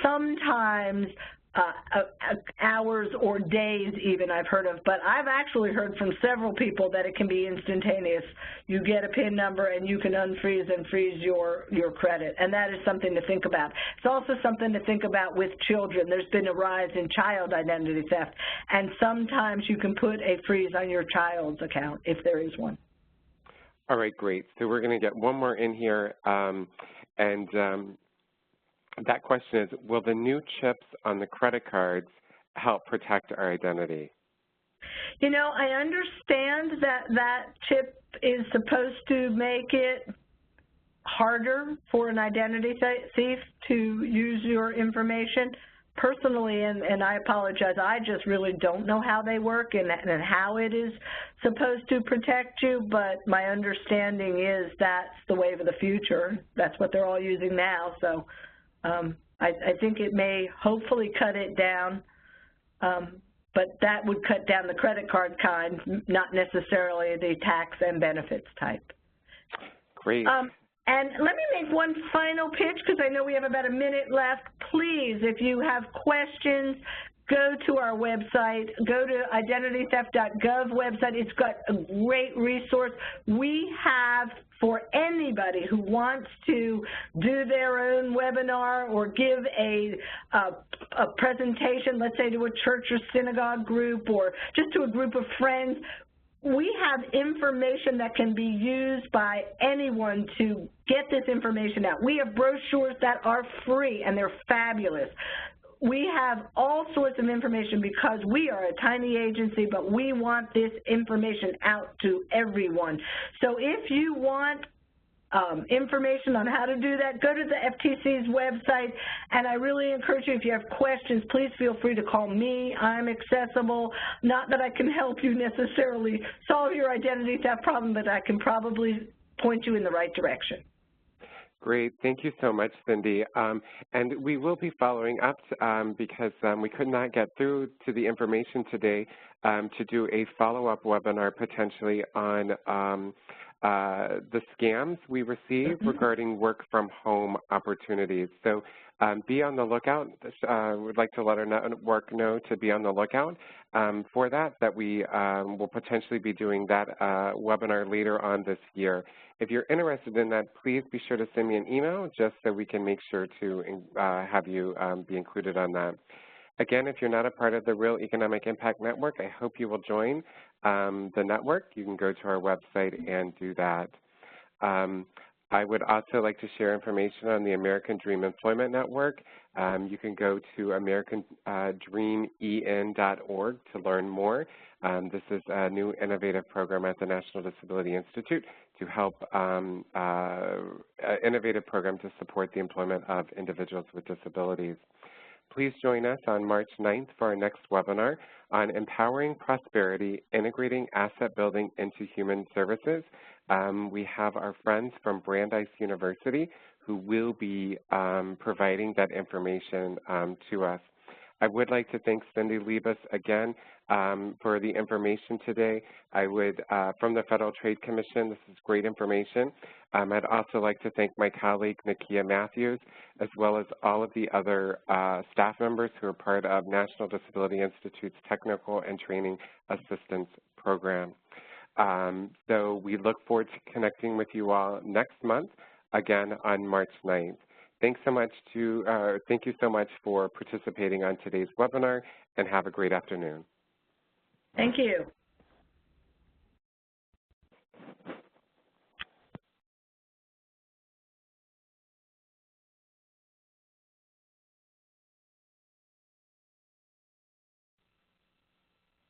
sometimes hours or days even, I've heard of, but I've actually heard from several people that it can be instantaneous. You get a PIN number and you can unfreeze and freeze your credit, and that is something to think about. It's also something to think about with children. There's been a rise in child identity theft, and sometimes you can put a freeze on your child's account if there is one. All right, great. So we're going to get one more in here, that question is, will the new chips on the credit cards help protect our identity? You know, I understand that that chip is supposed to make it harder for an identity thief to use your information. Personally, and I apologize, I just really don't know how they work and how it is supposed to protect you, but my understanding is that's the wave of the future. That's what they're all using now, so I think it may hopefully cut it down, but that would cut down the credit card kind, not necessarily the tax and benefits type. Great. And let me make one final pitch, because I know we have about a minute left. Please, if you have questions, go to our website, go to IdentityTheft.gov website. It's got a great resource. We have, for anybody who wants to do their own webinar or give a presentation, let's say to a church or synagogue group or just to a group of friends, we have information that can be used by anyone to get this information out. We have brochures that are free, and they're fabulous. We have all sorts of information because we are a tiny agency, but we want this information out to everyone. So if you want information on how to do that, go to the FTC's website, and I really encourage you, if you have questions, please feel free to call me. I'm accessible. Not that I can help you necessarily solve your identity theft problem, but I can probably point you in the right direction. Great. Thank you so much, Cindy. And we will be following up because we could not get through to the information today to do a follow-up webinar potentially on the scams we receive regarding work-from-home opportunities. So be on the lookout. We'd like to let our network know to be on the lookout for that we will potentially be doing that webinar later on this year. If you're interested in that, please be sure to send me an email just so we can make sure to have you be included on that. Again, if you're not a part of the Real Economic Impact Network, I hope you will join the network. You can go to our website and do that. I would also like to share information on the American Dream Employment Network. You can go to AmericanDreamEN.org to learn more. This is a new innovative program at the National Disability Institute to help innovative program to support the employment of individuals with disabilities. Please join us on March 9th for our next webinar on empowering prosperity, integrating asset building into human services. We have our friends from Brandeis University who will be providing that information to us. I would like to thank Cindy Liebus again for the information today. I would, from the Federal Trade Commission, this is great information. I'd also like to thank my colleague, Nakia Matthews, as well as all of the other staff members who are part of National Disability Institute's Technical and Training Assistance Program. So we look forward to connecting with you all next month, again on March 9th. Thank you so much for participating on today's webinar, and have a great afternoon. Thank you.